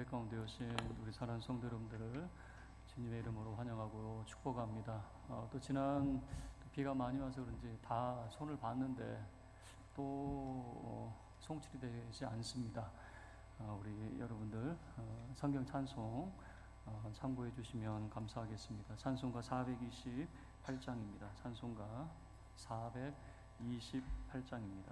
가운데 오신 우리 사랑하는 성도 여러분들을 주님의 이름으로 환영하고 축복합니다. 또 지난 비가 많이 와서 그런지 다 손을 봤는데 또 송출이 되지 않습니다. 우리 여러분들 성경 찬송 참고해 주시면 감사하겠습니다. 찬송가 428장입니다. 찬송가 428장입니다.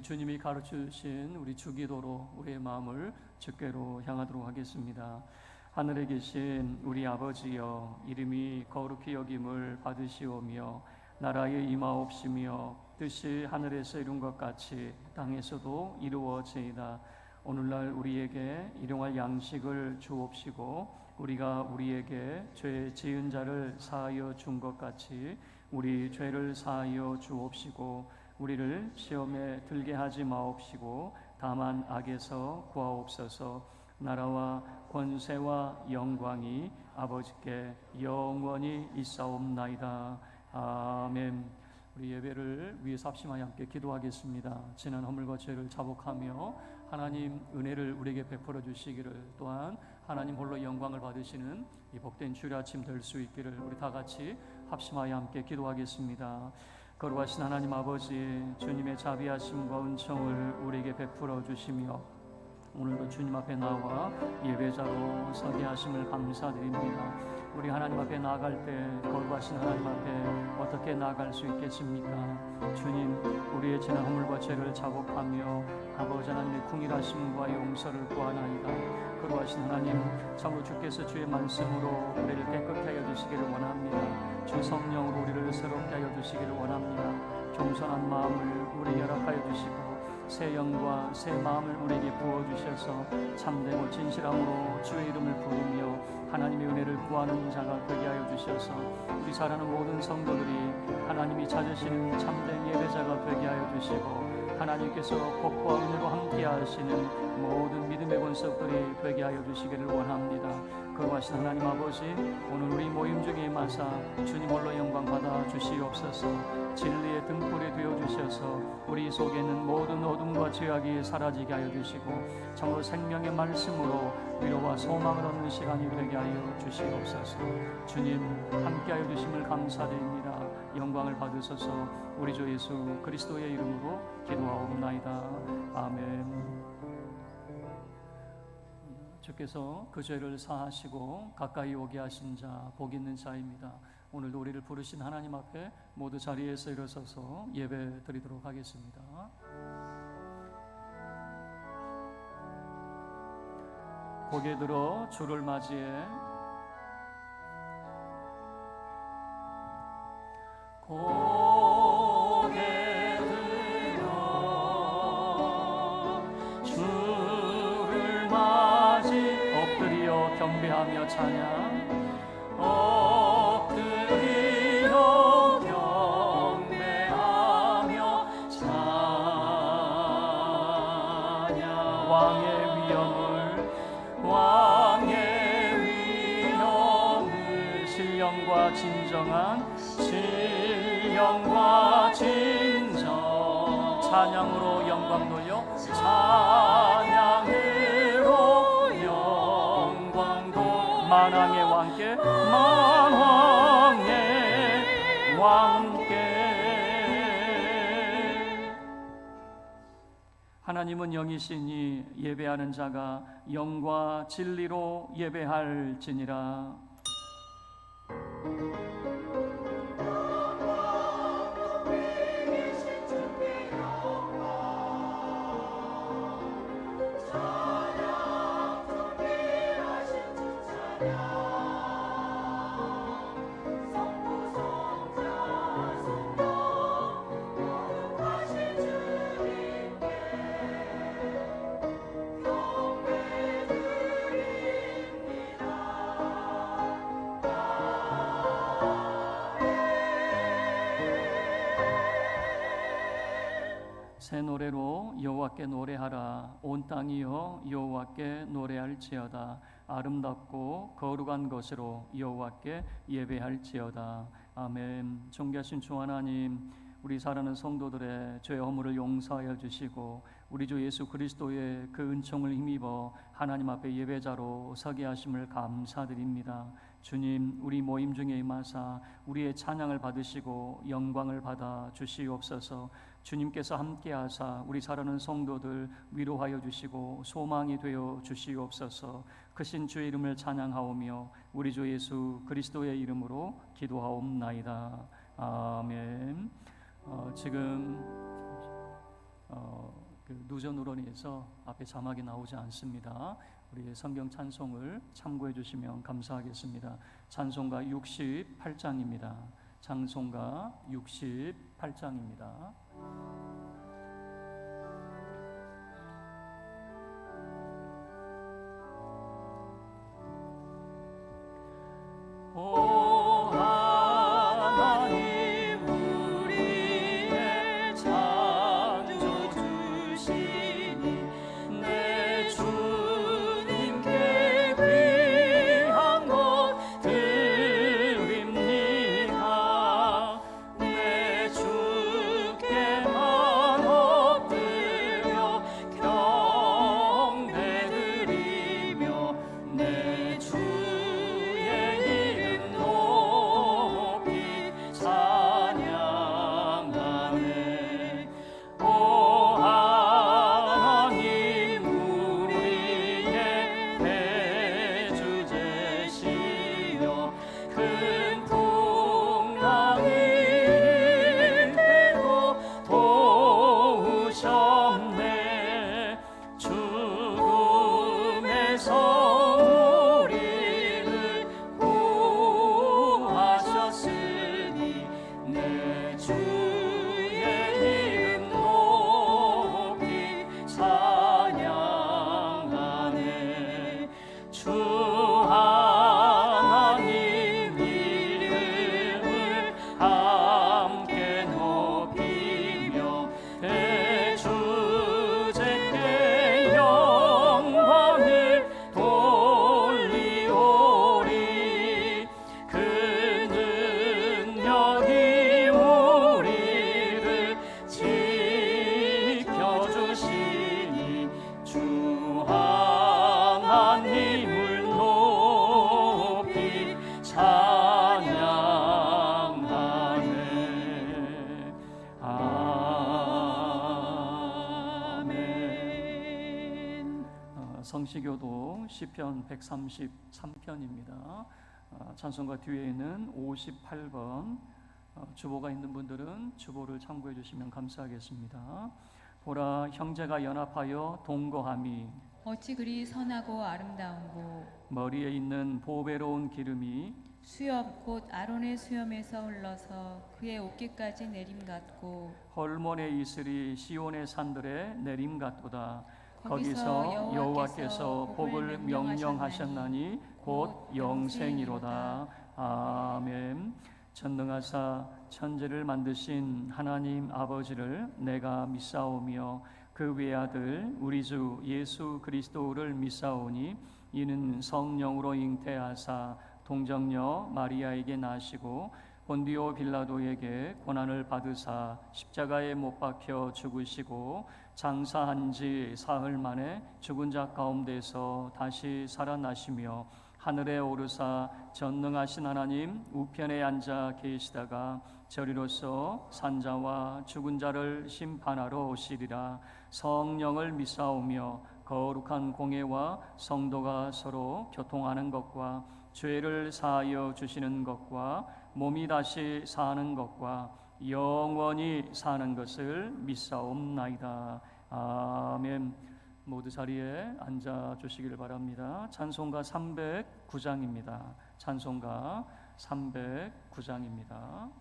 주님이 가르쳐주신 우리 주기도로 우리의 마음을 주께로 향하도록 하겠습니다. 하늘에 계신 우리 아버지여, 이름이 거룩히 여김을 받으시오며 나라의 임하옵시며 뜻이 하늘에서 이룬 것 같이 땅에서도 이루어지이다. 오늘날 우리에게 일용할 양식을 주옵시고 우리가 우리에게 죄 지은 자를 사하여 준 것 같이 우리 죄를 사하여 주옵시고 우리를 시험에 들게 하지 마옵시고 다만 악에서 구하옵소서. 나라와 권세와 영광이 아버지께 영원히 있사옵나이다. 아멘. 우리 예배를 위해서 합심하여 함께 기도하겠습니다. 지난 허물과 죄를 자복하며 하나님 은혜를 우리에게 베풀어 주시기를, 또한 하나님 홀로 영광을 받으시는 이 복된 주일 아침 될 수 있기를 우리 다 같이 합심하여 함께 기도하겠습니다. 거룩하신 하나님 아버지, 주님의 자비하심과 은총을 우리에게 베풀어 주시며 오늘도 주님 앞에 나와 예배자로 서게 하심을 감사드립니다. 우리 하나님 앞에 나아갈 때 거룩하신 하나님 앞에 어떻게 나아갈 수 있겠습니까? 주님, 우리의 지난 허물과 죄를 자복하며 아버지 하나님의 궁일하심과 용서를 구하나이다. 거룩하신 하나님, 참으로 주께서 주의 말씀으로 우리를 깨끗게 하여 주시기를 원합니다. 주 성령으로 우리를 새롭게 하여 주시기를 원합니다. 겸손한 마음을 우리에게 허락하여 주시고 새 영과 새 마음을 우리에게 부어주셔서 참되고 진실함으로 주의 이름을 부르며 하나님의 은혜를 구하는 자가 되게 하여 주셔서 우리 사랑하는 모든 성도들이 하나님이 찾으시는 참된 예배자가 되게 하여 주시고 하나님께서 복과 은혜로 함께 하시는 모든 믿음의 권속들이 되게 하여 주시기를 원합니다. 거룩하신 하나님 아버지, 오늘 우리 모임 중에 임하사 주님 홀로 영광 받아 주시옵소서. 진리의 등불이 되어 주셔서 우리 속에 있는 모든 어둠과 죄악이 사라지게 하여 주시고 참으로 생명의 말씀으로 위로와 소망을 얻는 시간이 되게 하여 주시옵소서. 주님 함께 하여 주심을 감사드립니다. 영광을 받으소서. 우리 주 예수 그리스도의 이름으로 기도하옵나이다. 아멘. 주께서 그 죄를 사하시고 가까이 오게 하신 자 복 있는 자입니다. 오늘도 우리를 부르신 하나님 앞에 모두 자리에서 일어서서 예배 드리도록 하겠습니다. 고개 들어 주를 맞이해 고개 들어 주를 맞이 엎드려 경배하며 찬양 엎드려 경배하며 찬양 왕의 위엄을 신령과 진정 찬양으로 영광 돌려 찬양으로 영광 돌려 만왕의 왕께 하나님은 영이시니 예배하는 자가 영과 진리로 예배할지니라. 새 노래로 여호와께 노래하라. 온 땅이여 여호와께 노래할지어다. 아름답고 거룩한 것으로 여호와께 예배할지어다. 아멘. 존귀하신 주 하나님, 우리 사랑하는 성도들의 죄 허물을 용서하여 주시고 우리 주 예수 그리스도의 그 은총을 힘입어 하나님 앞에 예배자로 서게 하심을 감사드립니다. 주님, 우리 모임 중에 임하사 우리의 찬양을 받으시고 영광을 받아 주시옵소서. 주님께서 함께하사 우리 사랑하는 성도들 위로하여 주시고 소망이 되어 주시옵소서. 크신 주의 이름을 찬양하오며 우리 주 예수 그리스도의 이름으로 기도하옵나이다. 아멘. 지금 그 누전 우런에서 앞에 자막이 나오지 않습니다. 우리 성경 찬송을 참고해 주시면 감사하겠습니다. 찬송가 68장입니다. 찬송가 68장입니다. 오 하나님 우리의 창조주시니 내 주님께 귀한 것 드립니다. 내 주께 성시교도 시편 133편입니다. 찬송가 뒤에는 58번 주보가 있는 분들은 주보를 참고해 주시면 감사하겠습니다. 보라, 형제가 연합하여 동거함이 어찌 그리 선하고 아름다운고. 머리에 있는 보배로운 기름이 수염 곧 아론의 수염에서 흘러서 그의 어깨까지 내림 같고. 헐몬의 이슬이 시온의 산들에 내림 같도다. 거기서 여호와께서 복을 명령하셨나니 곧 영생이로다. 아멘. 전능하사 천지를 만드신 하나님 아버지를 내가 믿사오며 그 외아들 우리 주 예수 그리스도를 믿사오니 이는 성령으로 잉태하사 동정녀 마리아에게 나시고 본디오 빌라도에게 고난을 받으사 십자가에 못 박혀 죽으시고 장사한 지 사흘 만에 죽은 자 가운데서 다시 살아나시며 하늘에 오르사 전능하신 하나님 우편에 앉아 계시다가 저리로서 산자와 죽은 자를 심판하러 오시리라. 성령을 믿사오며 거룩한 공회와 성도가 서로 교통하는 것과 죄를 사하여 주시는 것과 몸이 다시 사는 것과 영원히 사는 것을 믿사옵나이다. 아멘. 모두 자리에 앉아 주시기를 바랍니다. 찬송가 309장입니다. 찬송가 309장입니다.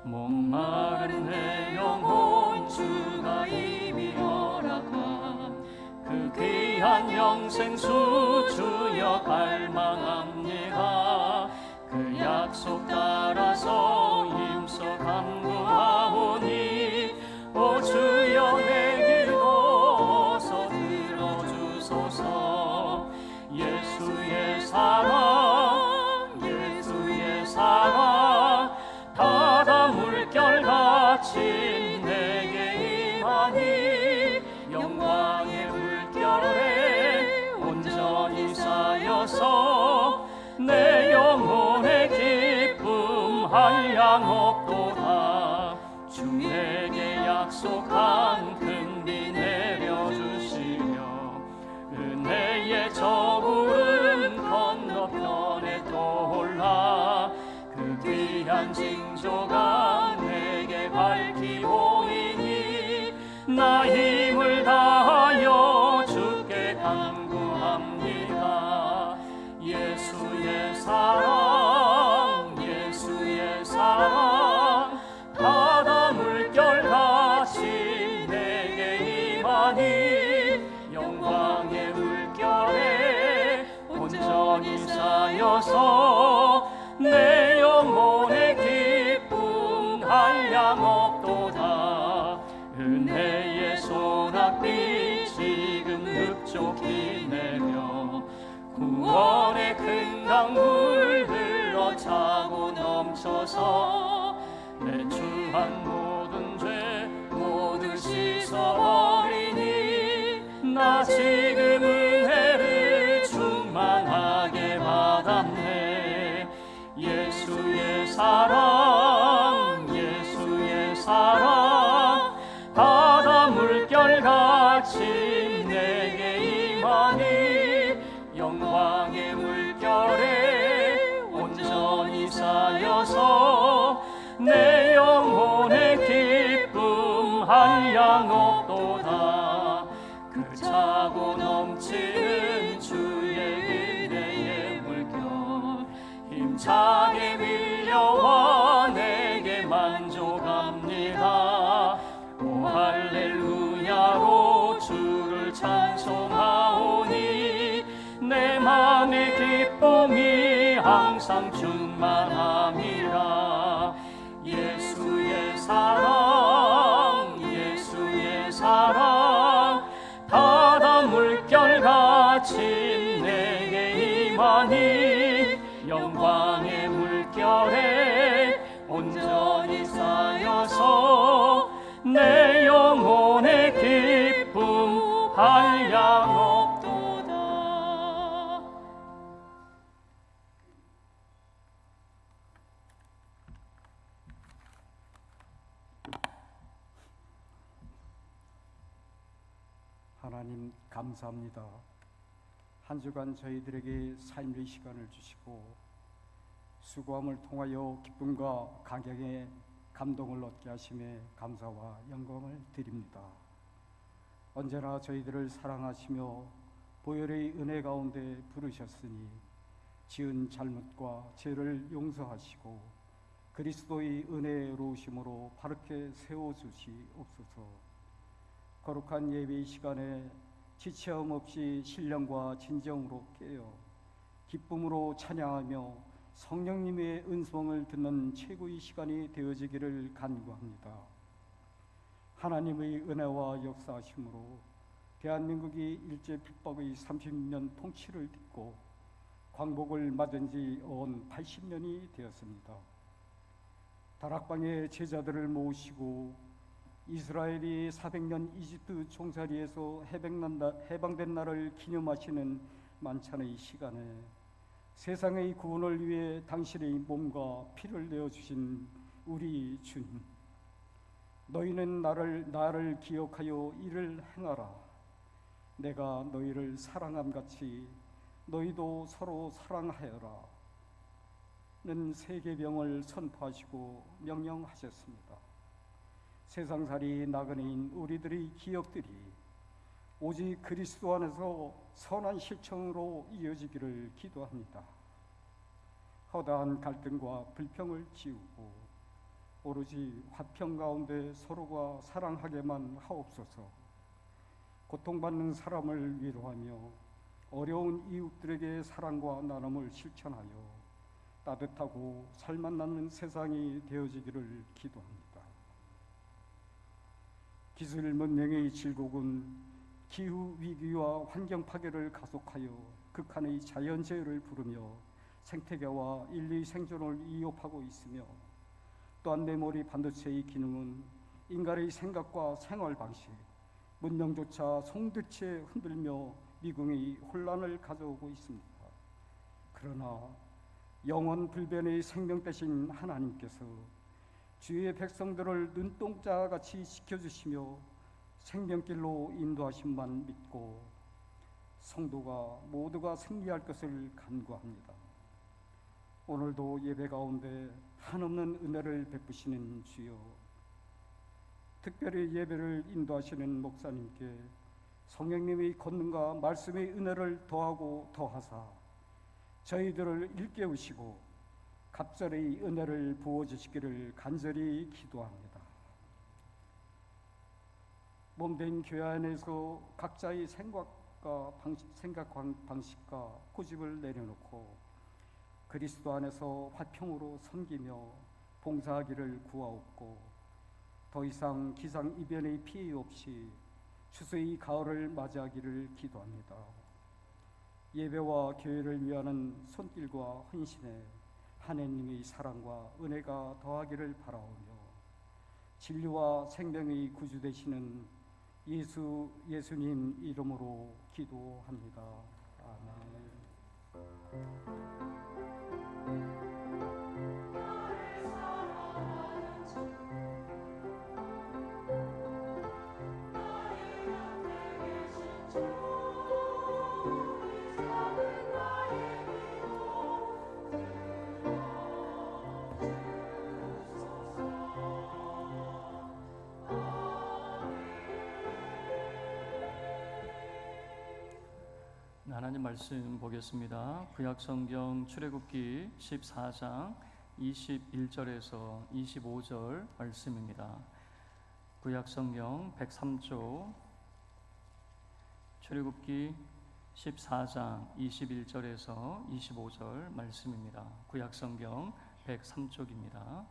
목마른 내 영혼 주가 이미 허락한 그 귀한 영생수 주여 갈망합니다. 그 약속 따라서 힘써 간구하오니 오 주여 내 기도 어서 들어주소서. 예수의 사랑 예수의 사랑 바다 물결같이 내게 임하니 영광의 물결에 온전히 쌓여서 내 영혼의 기쁨 한량없도다. 주 내게 약속한 큰 비 내려주시며 은혜의 저구름 건너편에 떠올라 그 귀한 징조가 내게 밝히 보이니 나 힘을 다하여 주께 간구합니다. 예수의 사랑 예수의 사랑 바다 물결같이 내게 임하니 영광의 물결에 온전히 쌓여서 내 영혼의 기쁨 한량없도다. 은혜의 소낙비 지금 흡족히 내려 구원의 큰 강물 흘러차고 넘쳐서 내 추한 모든 죄 모두 씻어버리니 나 지금 은혜를 충만하게 받았네. 예수의 사랑 예수의 사랑 바다 물결같이 내게 임하니 영광의 물결에 온전히 쌓여서 내 영혼의 기쁨 한량없도다. 그 차고 넘치는 주의 은혜의 물결 힘차게 밀려와 내게 만족합니다. 오 할렐루야로 주를 찬송하오니 내 맘의 기쁨이 항상 충만함이라. 예수의 사랑 예수의 사랑 바다 물결같이 내게 임하니 영광의 물결에 온전히 쌓여서 내 영혼의 기쁨 한량없도다. 하나님 감사합니다. 한 주간 저희들에게 삶의 시간을 주시고 수고함을 통하여 기쁨과 감격의 감동을 얻게 하심에 감사와 영광을 드립니다. 언제나 저희들을 사랑하시며 보혈의 은혜 가운데 부르셨으니 지은 잘못과 죄를 용서하시고 그리스도의 은혜로우심으로 바르게 세워주시옵소서. 거룩한 예배의 시간에 지체함 없이 신령과 진정으로 깨어 기쁨으로 찬양하며 성령님의 은총을 듣는 최고의 시간이 되어지기를 간구합니다. 하나님의 은혜와 역사하심으로 대한민국이 일제 불법의 30년 통치를 딛고 광복을 맞은 지 온 80년이 되었습니다. 다락방의 제자들을 모으시고 이스라엘이 400년 이집트 종살이에서 해방된 날을 기념하시는 만찬의 시간에 세상의 구원을 위해 당신의 몸과 피를 내어주신 우리 주님, 너희는 나를 기억하여 이를 행하라. 내가 너희를 사랑함 같이 너희도 서로 사랑하여라 는 세계병을 선포하시고 명령하셨습니다. 세상살이 나그네인 우리들의 기억들이 오직 그리스도 안에서 선한 실천으로 이어지기를 기도합니다. 허다한 갈등과 불평을 지우고 오로지 화평 가운데 서로가 사랑하게만 하옵소서. 고통받는 사람을 위로하며 어려운 이웃들에게 사랑과 나눔을 실천하여 따뜻하고 살맛나는 세상이 되어지기를 기도합니다. 기술 문명의 질곡은 기후 위기와 환경 파괴를 가속하여 극한의 자연재해를 부르며 생태계와 인류의 생존을 위협하고 있으며, 또한 메모리 반도체의 기능은 인간의 생각과 생활 방식, 문명조차 송두치에 흔들며 미궁의 혼란을 가져오고 있습니다. 그러나 영원 불변의 생명 되신 하나님께서 주의 백성들을 눈동자같이 지켜주시며 생명길로 인도하심만 믿고 성도가 모두가 승리할 것을 간구합니다. 오늘도 예배 가운데 한없는 은혜를 베푸시는 주여, 특별히 예배를 인도하시는 목사님께 성령님의 권능과 말씀의 은혜를 더하고 더하사 저희들을 일깨우시고 갑절의 은혜를 부어주시기를 간절히 기도합니다. 몸된 교회 안에서 각자의 생각 방식과 고집을 내려놓고 그리스도 안에서 화평으로 섬기며 봉사하기를 구하옵고, 더 이상 기상이변의 피해 없이 추수의 가을을 맞이하기를 기도합니다. 예배와 교회를 위하는 손길과 헌신에 하나님의 사랑과 은혜가 더하기를 바라오며, 진리와 생명의 구주 되시는 예수님 이름으로 기도합니다. 아멘. 하나님 말씀 보겠습니다. 구약성경 출애굽기 14장 21절에서 25절 말씀입니다. 구약성경 103조 출애굽기 14장 21절에서 25절 말씀입니다. 구약성경 103쪽입니다.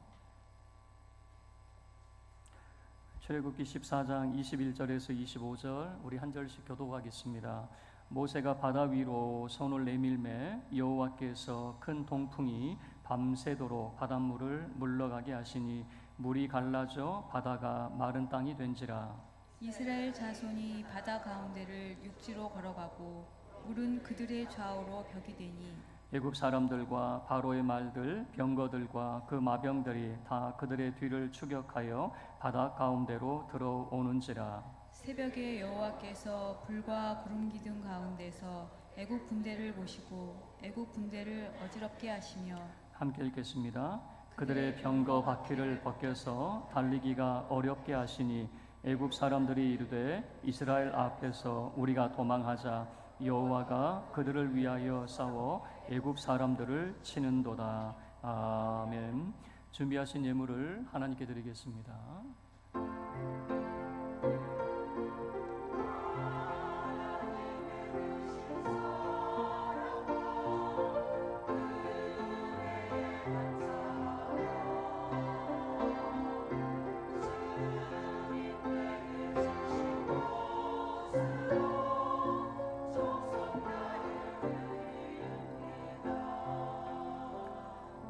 출애굽기 14장 21절에서 25절 우리 한 절씩 교독하겠습니다. 모세가 바다 위로 손을 내밀매 여호와께서 큰 동풍이 밤새도록 바닷물을 물러가게 하시니 물이 갈라져 바다가 마른 땅이 된지라. 이스라엘 자손이 바다 가운데를 육지로 걸어가고 물은 그들의 좌우로 벽이 되니 애굽 사람들과 바로의 말들 병거들과 그 마병들이 다 그들의 뒤를 추격하여 바다 가운데로 들어오는지라. 새벽에 여호와께서 불과 구름 기둥 가운데서 애국 군대를 보시고 애국 군대를 어지럽게 하시며 함께 읽겠습니다. 그들의 병거 바퀴를 벗겨서 달리기가 어렵게 하시니 애굽 사람들이 이르되 이스라엘 앞에서 우리가 도망하자. 여호와가 그들을 위하여 싸워 애굽 사람들을 치는도다. 아멘. 준비하신 예물을 하나님께 드리겠습니다.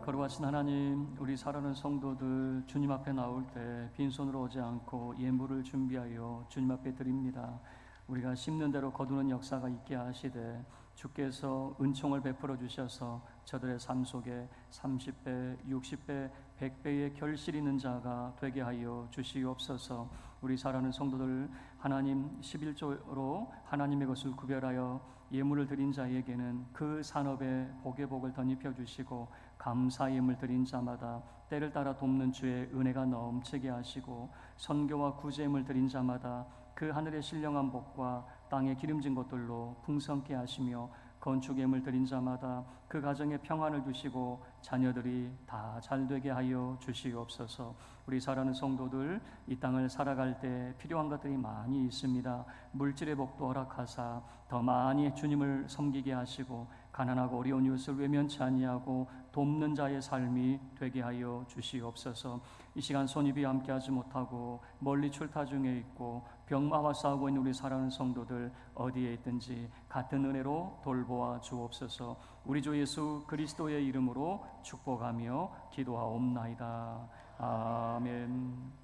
거룩하신 하나님, 우리 사랑하는 성도들 주님 앞에 나올 때 빈손으로 오지 않고 예물을 준비하여 주님 앞에 드립니다. 우리가 심는 대로 거두는 역사가 있게 하시되 주께서 은총을 베풀어 주셔서 저들의 삶 속에 30배, 60배, 100배의 결실 있는 자가 되게 하여 주시옵소서. 우리 사랑하는 성도들 하나님 11조로 하나님의 것을 구별하여 예물을 드린 자에게는 그 산업에 복의 복을 덧입혀 주시고 감사 예물 드린 자마다 때를 따라 돕는 주의 은혜가 넘치게 하시고 선교와 구제물 드린 자마다 그 하늘의 신령한 복과 땅의 기름진 것들로 풍성케 하시며 건축 예물 드린 자마다 그 가정에 평안을 주시고 자녀들이 다 잘되게 하여 주시옵소서. 우리 사랑하는 성도들 이 땅을 살아갈 때 필요한 것들이 많이 있습니다. 물질의 복도 허락하사 더 많이 주님을 섬기게 하시고 가난하고 어려운 이웃을 외면치 아니하고 돕는 자의 삶이 되게 하여 주시옵소서. 이 시간 손입이 함께하지 못하고 멀리 출타 중에 있고 병마와 싸우고 있는 우리 사랑하는 성도들 어디에 있든지 같은 은혜로 돌보아 주옵소서. 우리 주 예수 그리스도의 이름으로 축복하며 기도하옵나이다. 아멘.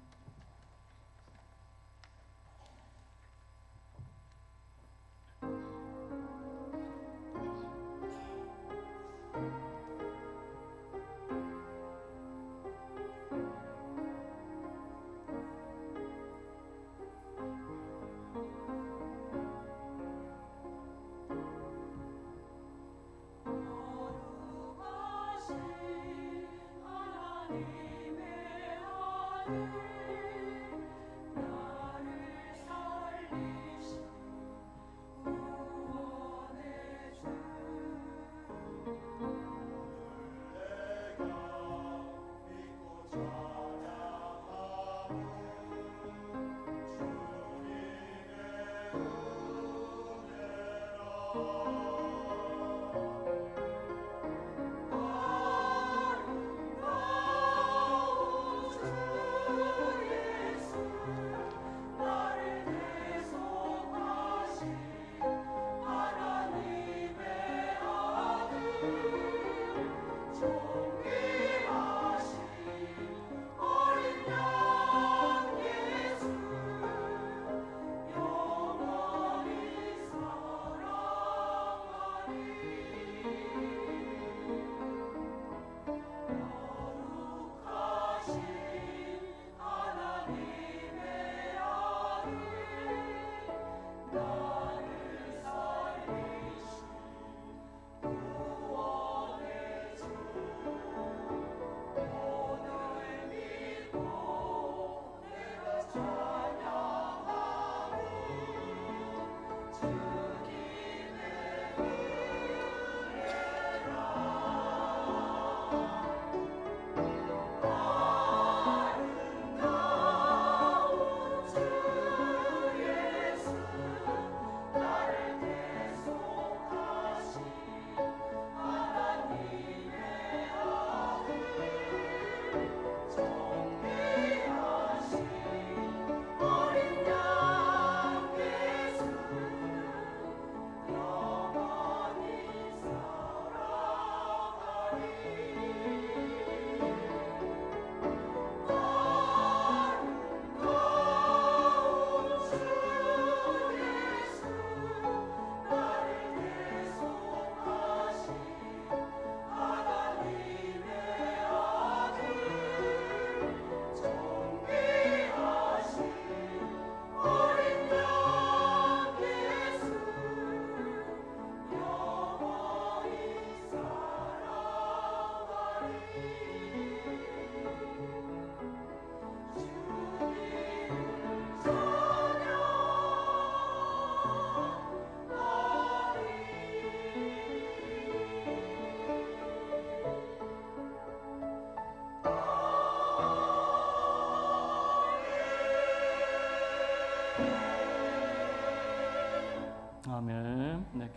거룩하신 하나님의 아들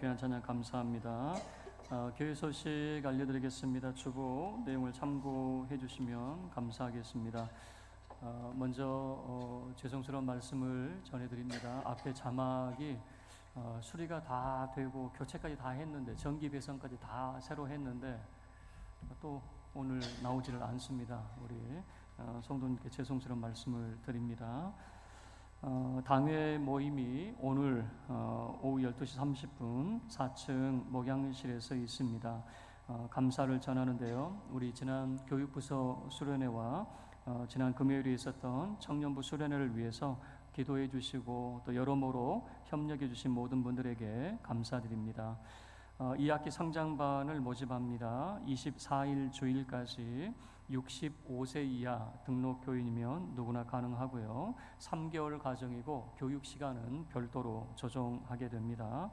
귀한 찬양 감사합니다. 교회 소식 알려드리겠습니다. 주보 내용을 참고해 주시면 감사하겠습니다. 먼저 죄송스러운 말씀을 전해드립니다. 앞에 자막이 수리가 다 되고 교체까지 다 했는데 전기 배선까지 다 새로 했는데 또 오늘 나오지를 않습니다. 우리 성도님께 죄송스러운 말씀을 드립니다. 당회 모임이 오늘 오후 12시 30분 4층 목양실에서 있습니다. 감사를 전하는데요. 우리 지난 교육부서 수련회와 지난 금요일에 있었던 청년부 수련회를 위해서 기도해 주시고 또 여러모로 협력해 주신 모든 분들에게 감사드립니다. 2학기 성장반을 모집합니다. 24일 주일까지 65세 이하 등록 교인이면 누구나 가능하고요. 3개월 과정이고 교육 시간은 별도로 조정하게 됩니다.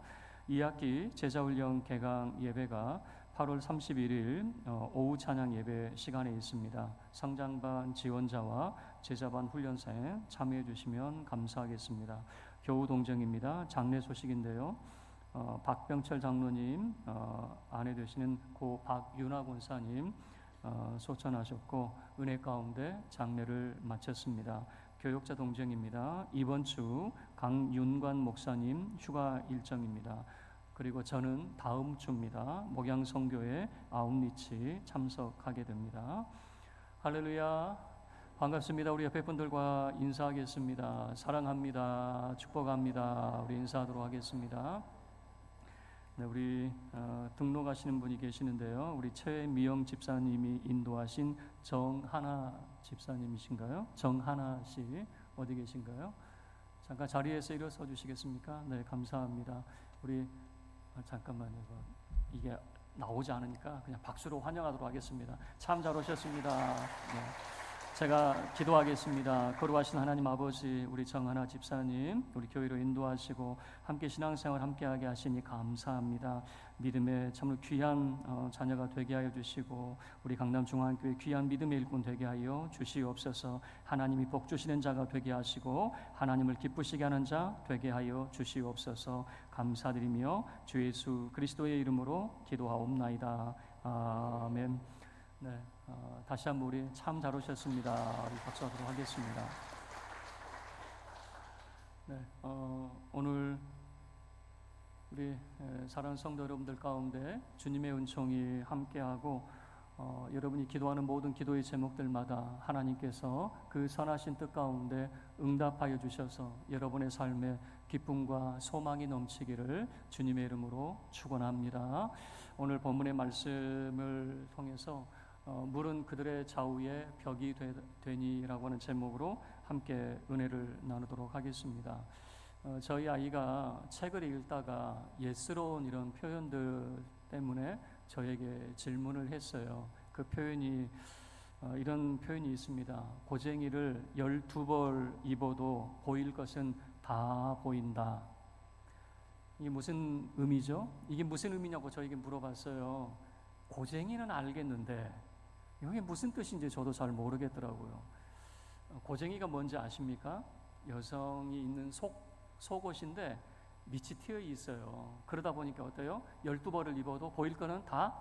2학기 제자훈련 개강 예배가 8월 31일 오후 찬양 예배 시간에 있습니다. 성장반 지원자와 제자반 훈련생 참여해 주시면 감사하겠습니다. 교우 동정입니다. 장례 소식인데요. 박병철 장로님 아내 되시는 고 박윤아 권사님 소천하셨고 은혜 가운데 장례를 마쳤습니다. 교역자 동정입니다. 이번 주 강윤관 목사님 휴가 일정입니다. 그리고 저는 다음 주입니다. 목양성교회 아웃리치 참석하게 됩니다. 할렐루야, 반갑습니다. 우리 옆에 분들과 인사하겠습니다. 사랑합니다. 축복합니다. 우리 인사하도록 하겠습니다. 네, 우리 등록하시는 분이 계시는데요. 우리 최미영 집사님이 인도하신 정하나 집사님이신가요? 정하나 씨 어디 계신가요? 잠깐 자리에서 일어서 주시겠습니까? 네, 감사합니다. 우리 잠깐만요. 이게 나오지 않으니까 그냥 박수로 환영하도록 하겠습니다. 참 잘 오셨습니다. 네. 제가 기도하겠습니다. 거룩하신 하나님 아버지, 우리 정하나 집사님 우리 교회로 인도하시고 함께 신앙생활 함께하게 하시니 감사합니다. 믿음의 참으로 귀한 자녀가 되게 하여 주시고 우리 강남중앙교회 귀한 믿음의 일꾼 되게 하여 주시옵소서. 하나님이 복 주시는 자가 되게 하시고 하나님을 기쁘시게 하는 자 되게 하여 주시옵소서. 감사드리며 주 예수 그리스도의 이름으로 기도하옵나이다. 아멘. 네, 다시 한번 우리 참 잘 오셨습니다. 우리 박수하도록 하겠습니다. 네, 오늘 우리 사랑하는 성도 여러분들 가운데 주님의 은총이 함께하고 여러분이 기도하는 모든 기도의 제목들마다 하나님께서 그 선하신 뜻 가운데 응답하여 주셔서 여러분의 삶에 기쁨과 소망이 넘치기를 주님의 이름으로 축원합니다. 오늘 본문의 말씀을 통해서 물은 그들의 좌우에 벽이 되니라고 하는 제목으로 함께 은혜를 나누도록 하겠습니다. 저희 아이가 책을 읽다가 옛스러운 이런 표현들 때문에 저에게 질문을 했어요. 그 표현이 이런 표현이 있습니다. 고쟁이를 12벌 입어도 보일 것은 다 보인다. 이게 무슨 의미죠? 이게 무슨 의미냐고 저에게 물어봤어요. 고쟁이는 알겠는데 이게 무슨 뜻인지 저도 잘 모르겠더라고요. 고쟁이가 뭔지 아십니까? 여성이 있는 속옷인데 밑이 튀어 있어요. 그러다 보니까 어때요? 12벌을 입어도 보일 거는 다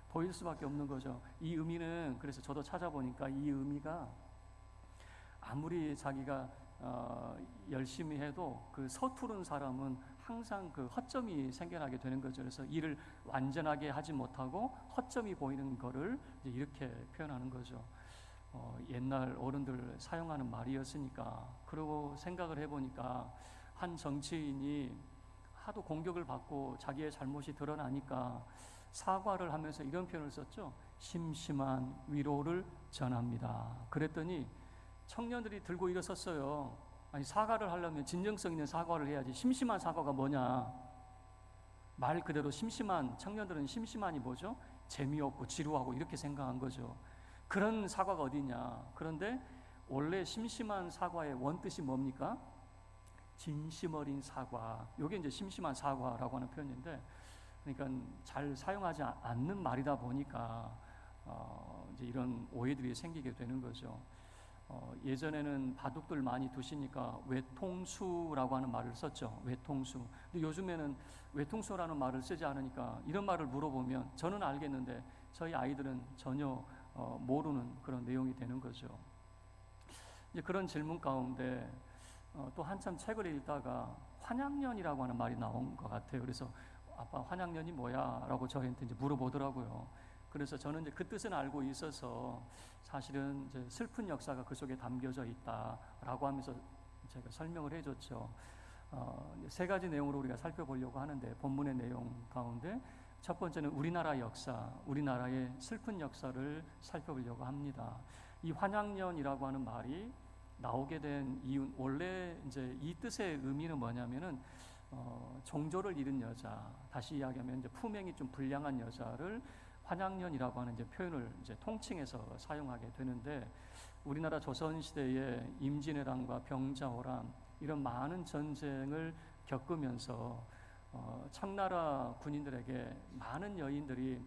보일 수밖에 없는 거죠. 이 의미는 그래서 저도 찾아보니까 이 의미가 아무리 자기가 열심히 해도 그 서투른 사람은 항상 그 허점이 생겨나게 되는 거죠. 그래서 일을 완전하게 하지 못하고 허점이 보이는 거를 이렇게 표현하는 거죠. 옛날 어른들 사용하는 말이었으니까. 그러고 생각을 해보니까 한 정치인이 하도 공격을 받고 자기의 잘못이 드러나니까 사과를 하면서 이런 표현을 썼죠. 심심한 위로를 전합니다. 그랬더니 청년들이 들고 일어섰어요. 아니, 사과를 하려면 진정성 있는 사과를 해야지. 심심한 사과가 뭐냐? 말 그대로 심심한, 청년들은 심심한이 뭐죠? 재미없고 지루하고 이렇게 생각한 거죠. 그런 사과가 어디냐? 그런데 원래 심심한 사과의 원뜻이 뭡니까? 진심 어린 사과. 이게 이제 심심한 사과라고 하는 표현인데, 그러니까 잘 사용하지 않는 말이다 보니까 이제 이런 오해들이 생기게 되는 거죠. 예전에는 바둑들 많이 두시니까 외통수라고 하는 말을 썼죠. 외통수. 근데 요즘에는 외통수라는 말을 쓰지 않으니까 이런 말을 물어보면 저는 알겠는데 저희 아이들은 전혀 모르는 그런 내용이 되는 거죠. 이제 그런 질문 가운데 또 한참 책을 읽다가 환양년이라고 하는 말이 나온 것 같아요. 그래서 아빠 환양년이 뭐야? 라고 저한테 이제 물어보더라고요. 그래서 저는 이제 그 뜻은 알고 있어서 사실은 이제 슬픈 역사가 그 속에 담겨져 있다라고 하면서 제가 설명을 해줬죠. 세 가지 내용으로 우리가 살펴보려고 하는데 본문의 내용 가운데 첫 번째는 우리나라 역사, 우리나라의 슬픈 역사를 살펴보려고 합니다. 이 환양년이라고 하는 말이 나오게 된 이유, 원래 이제 이 뜻의 의미는 뭐냐면은 정조를 잃은 여자, 다시 이야기하면 이제 품행이 좀 불량한 여자를 환양년이라고 하는 이제 표현을 이제 통칭해서 사용하게 되는데, 우리나라 조선 시대에 임진왜란과 병자호란 이런 많은 전쟁을 겪으면서 청나라 군인들에게 많은 여인들이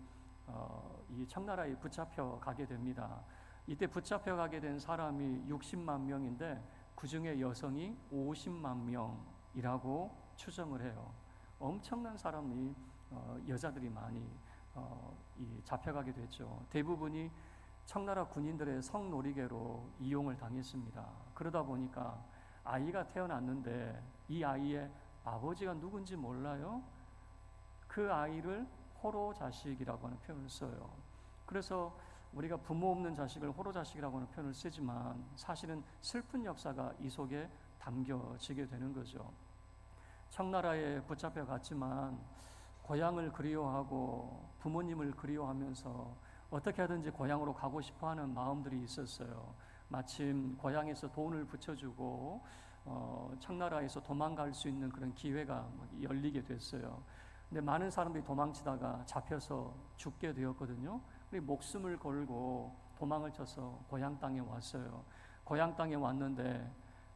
이 청나라에 붙잡혀 가게 됩니다. 이때 붙잡혀 가게 된 사람이 60만 명인데 그 중에 여성이 50만 명이라고 추정을 해요. 엄청난 사람이 여자들이 많이 잡혀가게 됐죠. 대부분이 청나라 군인들의 성놀이개로 이용을 당했습니다. 그러다 보니까 아이가 태어났는데 이 아이의 아버지가 누군지 몰라요. 그 아이를 호로 자식이라고 하는 표현을 써요. 그래서 우리가 부모 없는 자식을 호로 자식이라고 하는 표현을 쓰지만 사실은 슬픈 역사가 이 속에 담겨지게 되는 거죠. 청나라에 붙잡혀 갔지만 고향을 그리워하고 부모님을 그리워하면서 어떻게 하든지 고향으로 가고 싶어하는 마음들이 있었어요. 마침 고향에서 돈을 붙여주고 청나라에서 도망갈 수 있는 그런 기회가 열리게 됐어요. 근데 많은 사람들이 도망치다가 잡혀서 죽게 되었거든요. 그리고 목숨을 걸고 도망을 쳐서 고향 땅에 왔어요. 고향 땅에 왔는데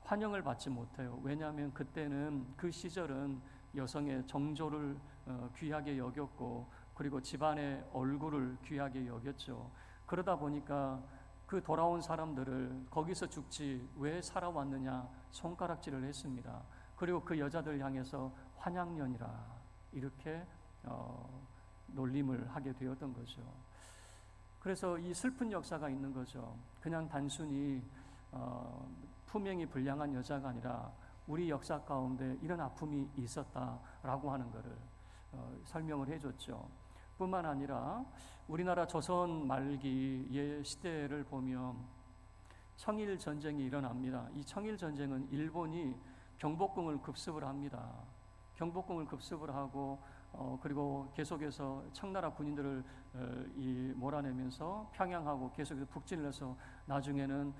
환영을 받지 못해요. 왜냐하면 그때는 그 시절은 여성의 정조를 귀하게 여겼고 그리고 집안의 얼굴을 귀하게 여겼죠. 그러다 보니까 그 돌아온 사람들을 거기서 죽지 왜 살아왔느냐 손가락질을 했습니다. 그리고 그 여자들 향해서 환양년이라 이렇게 놀림을 하게 되었던 거죠. 그래서 이 슬픈 역사가 있는 거죠. 그냥 단순히 품행이 불량한 여자가 아니라 우리 역사 가운데 이런 아픔이 있었다라고 하는 것을 설명을 해줬죠. 뿐만 아니라 우리나라 조선 말기의 시대를 보면 청일 전쟁이 일어납니다. 이 청일 전쟁은 일본이 경복궁을 급습을 합니다. 경복궁을 급습을 하고 그리고 계속해서 청나라 군인들을 몰아내면서 평양하고 계속해서 북진을 해서 나중에는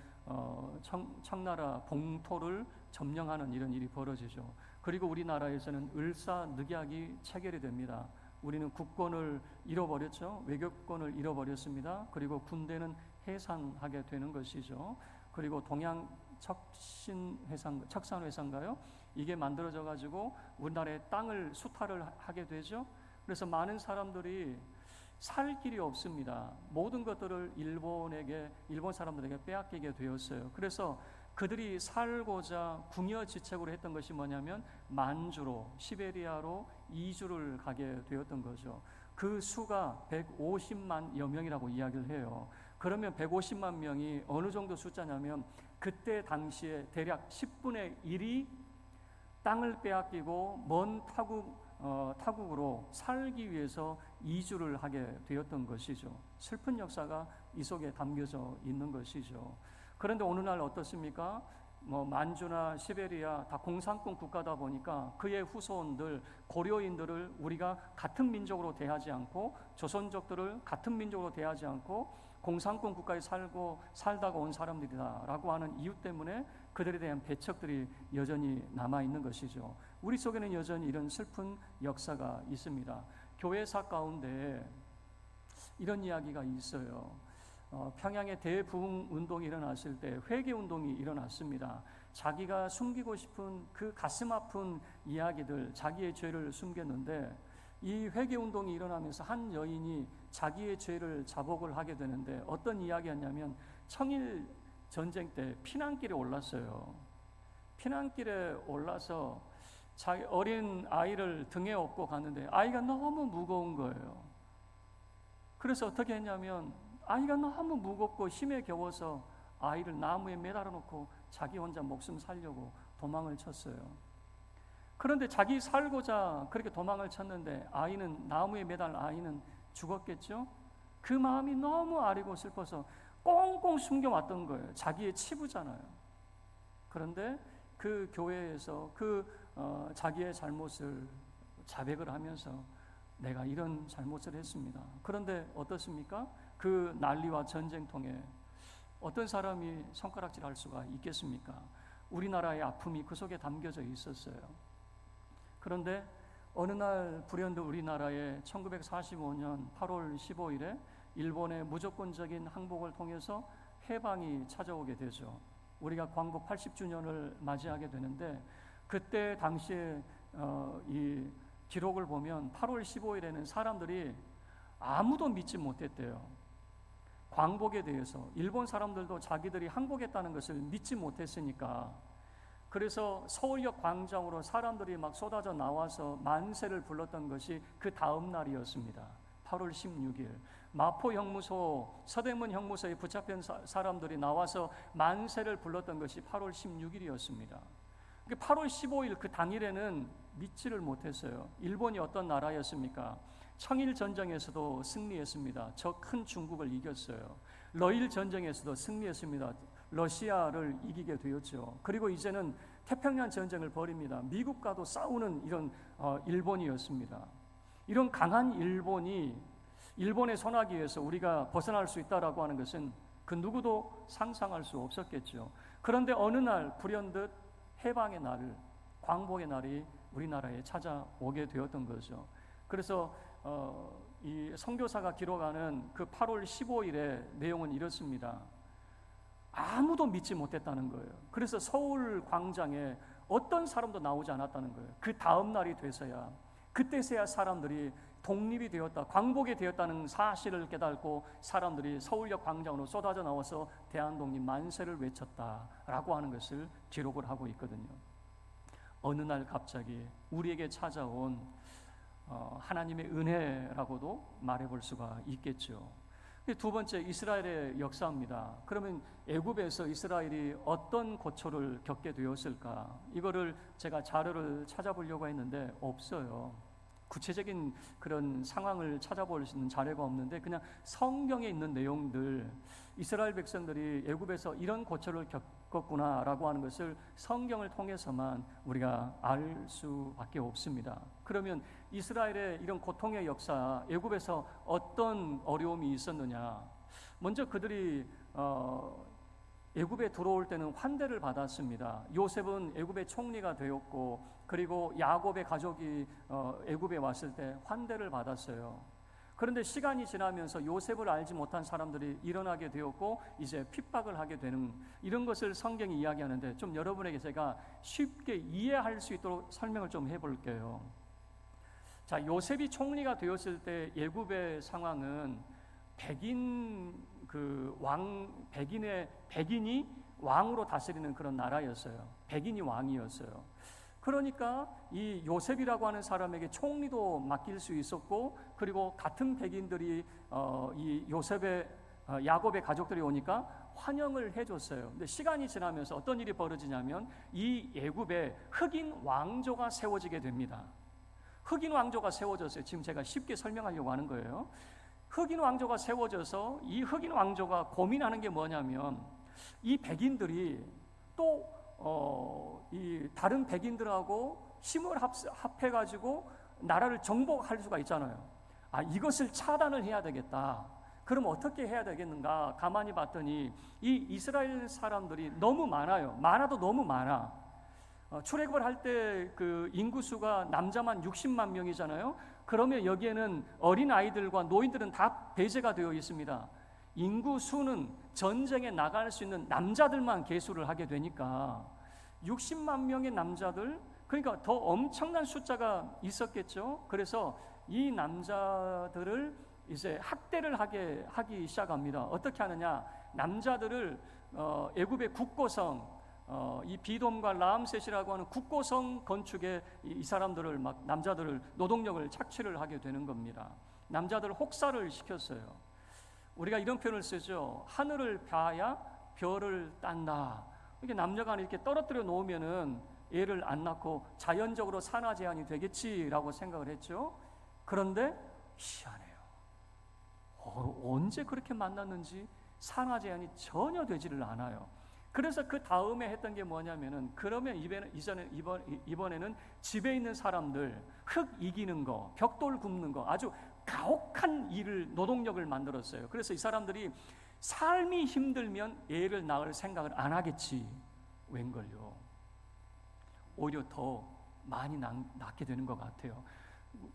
청나라 봉토를 점령하는 이런 일이 벌어지죠. 그리고 우리나라에서는 을사늑약이 체결이 됩니다. 우리는 국권을 잃어버렸죠. 외교권을 잃어버렸습니다. 그리고 군대는 해산하게 되는 것이죠. 그리고 동양 척산회사인가요? 이게 만들어져 가지고 우리나라의 땅을 수탈을 하게 되죠. 그래서 많은 사람들이 살 길이 없습니다. 모든 것들을 일본 사람들에게 빼앗기게 되었어요. 그래서 그들이 살고자 궁여지책으로 했던 것이 뭐냐면 만주로, 시베리아로 이주를 가게 되었던 거죠. 그 수가 150만여 명이라고 이야기를 해요. 그러면 150만 명이 어느 정도 숫자냐면 그때 당시에 대략 10분의 1이 땅을 빼앗기고 먼 타국으로 살기 위해서 이주를 하게 되었던 것이죠. 슬픈 역사가 이 속에 담겨져 있는 것이죠. 그런데 어느 날 어떻습니까? 만주나 시베리아 다 공산권 국가다 보니까 그의 후손들, 고려인들을 우리가 같은 민족으로 대하지 않고 조선족들을 같은 민족으로 대하지 않고 공산권 국가에 살다가 온 사람들이다라고 하는 이유 때문에 그들에 대한 배척들이 여전히 남아있는 것이죠. 우리 속에는 여전히 이런 슬픈 역사가 있습니다. 교회사 가운데 이런 이야기가 있어요. 평양에 대부흥 운동이 일어났을 때 회개 운동이 일어났습니다. 자기가 숨기고 싶은 그 가슴 아픈 이야기들, 자기의 죄를 숨겼는데 이 회개 운동이 일어나면서 한 여인이 자기의 죄를 자복을 하게 되는데 어떤 이야기였냐면 전쟁 때 피난길에 올랐어요. 피난길에 올라서 자기 어린 아이를 등에 업고 가는데 아이가 너무 무거운 거예요. 그래서 어떻게 했냐면 아이가 너무 무겁고 힘에 겨워서 아이를 나무에 매달아 놓고 자기 혼자 목숨 살려고 도망을 쳤어요. 그런데 자기 살고자 그렇게 도망을 쳤는데 아이는, 나무에 매달린 아이는 죽었겠죠? 그 마음이 너무 아리고 슬퍼서 꽁꽁 숨겨왔던 거예요. 자기의 치부잖아요. 그런데 그 교회에서 자기의 잘못을 자백을 하면서 내가 이런 잘못을 했습니다. 그런데 어떻습니까? 그 난리와 전쟁통에 어떤 사람이 손가락질 할 수가 있겠습니까? 우리나라의 아픔이 그 속에 담겨져 있었어요. 그런데 어느 날 불현듯 우리나라에 1945년 8월 15일에 일본의 무조건적인 항복을 통해서 해방이 찾아오게 되죠. 우리가 광복 80주년을 맞이하게 되는데 그때 당시에 이 기록을 보면 8월 15일에는 사람들이 아무도 믿지 못했대요. 광복에 대해서 일본 사람들도 자기들이 항복했다는 것을 믿지 못했으니까 그래서 서울역 광장으로 사람들이 막 쏟아져 나와서 만세를 불렀던 것이 그 다음 날이었습니다. 8월 16일 마포 형무소, 서대문 형무소에 붙잡힌 사람들이 나와서 만세를 불렀던 것이 8월 16일이었습니다. 8월 15일 그 당일에는 믿지를 못했어요. 일본이 어떤 나라였습니까? 청일 전쟁에서도 승리했습니다. 저 큰 중국을 이겼어요. 러일 전쟁에서도 승리했습니다. 러시아를 이기게 되었죠. 그리고 이제는 태평양 전쟁을 벌입니다. 미국과도 싸우는 이런 일본이었습니다. 이런 강한 일본의 손아귀에서 우리가 벗어날 수 있다라고 하는 것은 그 누구도 상상할 수 없었겠죠. 그런데 어느 날 불현듯 해방의 날, 광복의 날이 우리나라에 찾아오게 되었던 거죠. 그래서 이 선교사가 기록하는 그 8월 15일의 내용은 이렇습니다. 아무도 믿지 못했다는 거예요. 그래서 서울 광장에 어떤 사람도 나오지 않았다는 거예요. 그 다음 날이 돼서야, 그때서야 사람들이 독립이 되었다, 광복이 되었다는 사실을 깨닫고 사람들이 서울역 광장으로 쏟아져 나와서 대한독립 만세를 외쳤다라고 하는 것을 기록을 하고 있거든요. 어느 날 갑자기 우리에게 찾아온 하나님의 은혜라고도 말해볼 수가 있겠죠. 두 번째, 이스라엘의 역사입니다. 그러면 애굽에서 이스라엘이 어떤 고초를 겪게 되었을까? 이거를 제가 자료를 찾아보려고 했는데 없어요. 구체적인 그런 상황을 찾아볼 수 있는 자료가 없는데 그냥 성경에 있는 내용들, 이스라엘 백성들이 애굽에서 이런 고초를 겪었구나라고 하는 것을 성경을 통해서만 우리가 알 수밖에 없습니다. 그러면 이스라엘의 이런 고통의 역사, 애굽에서 어떤 어려움이 있었느냐? 먼저 그들이 애굽에 들어올 때는 환대를 받았습니다. 요셉은 애굽의 총리가 되었고, 그리고 야곱의 가족이 애굽에 왔을 때 환대를 받았어요. 그런데 시간이 지나면서 요셉을 알지 못한 사람들이 일어나게 되었고 이제 핍박을 하게 되는 이런 것을 성경이 이야기하는데 좀 여러분에게 제가 쉽게 이해할 수 있도록 설명을 좀 해볼게요. 자, 요셉이 총리가 되었을 때 애굽의 상황은 백인이 왕으로 다스리는 그런 나라였어요. 백인이 왕이었어요. 그러니까 이 요셉이라고 하는 사람에게 총리도 맡길 수 있었고, 그리고 같은 백인들이 이 요셉의 야곱의 가족들이 오니까 환영을 해줬어요. 근데 시간이 지나면서 어떤 일이 벌어지냐면 이 애굽에 흑인 왕조가 세워지게 됩니다. 흑인 왕조가 세워졌어요. 지금 제가 쉽게 설명하려고 하는 거예요. 흑인 왕조가 세워져서 이 흑인 왕조가 고민하는 게 뭐냐면 이 백인들이 또 이 다른 백인들하고 힘을 합해가지고 나라를 정복할 수가 있잖아요. 이것을 차단을 해야 되겠다. 그럼 어떻게 해야 되겠는가? 가만히 봤더니 이 이스라엘 사람들이 너무 많아요. 많아도 너무 많아. 출애굽을 할 때 그 인구수가 남자만 60만 명이잖아요. 그러면 여기에는 어린 아이들과 노인들은 다 배제가 되어 있습니다. 인구수는 전쟁에 나갈 수 있는 남자들만 계수를 하게 되니까 60만 명의 남자들, 그러니까 더 엄청난 숫자가 있었겠죠. 그래서 이 남자들을 이제 학대를 하기 시작합니다. 어떻게 하느냐? 남자들을 애굽의 국고성, 이 비돔과 라암셋이라고 하는 국고성 건축에 이 사람들을 막 남자들을 노동력을 착취를 하게 되는 겁니다. 남자들을 혹사를 시켰어요. 우리가 이런 표현을 쓰죠. 하늘을 봐야 별을 딴다. 이렇게 남녀가 이렇게 떨어뜨려 놓으면은 애를 안 낳고 자연적으로 산화 제한이 되겠지라고 생각을 했죠. 그런데 희한해요. 언제 그렇게 만났는지 산화 제한이 전혀 되지를 않아요. 그래서 그 다음에 했던 게 뭐냐면은, 그러면 이번에는 집에 있는 사람들 흙 이기는 거, 벽돌 굽는 거, 아주 가혹한 노동력을 만들었어요. 그래서 이 사람들이 삶이 힘들면 애를 낳을 생각을 안 하겠지. 웬걸요? 오히려 더 많이 낳게 되는 것 같아요.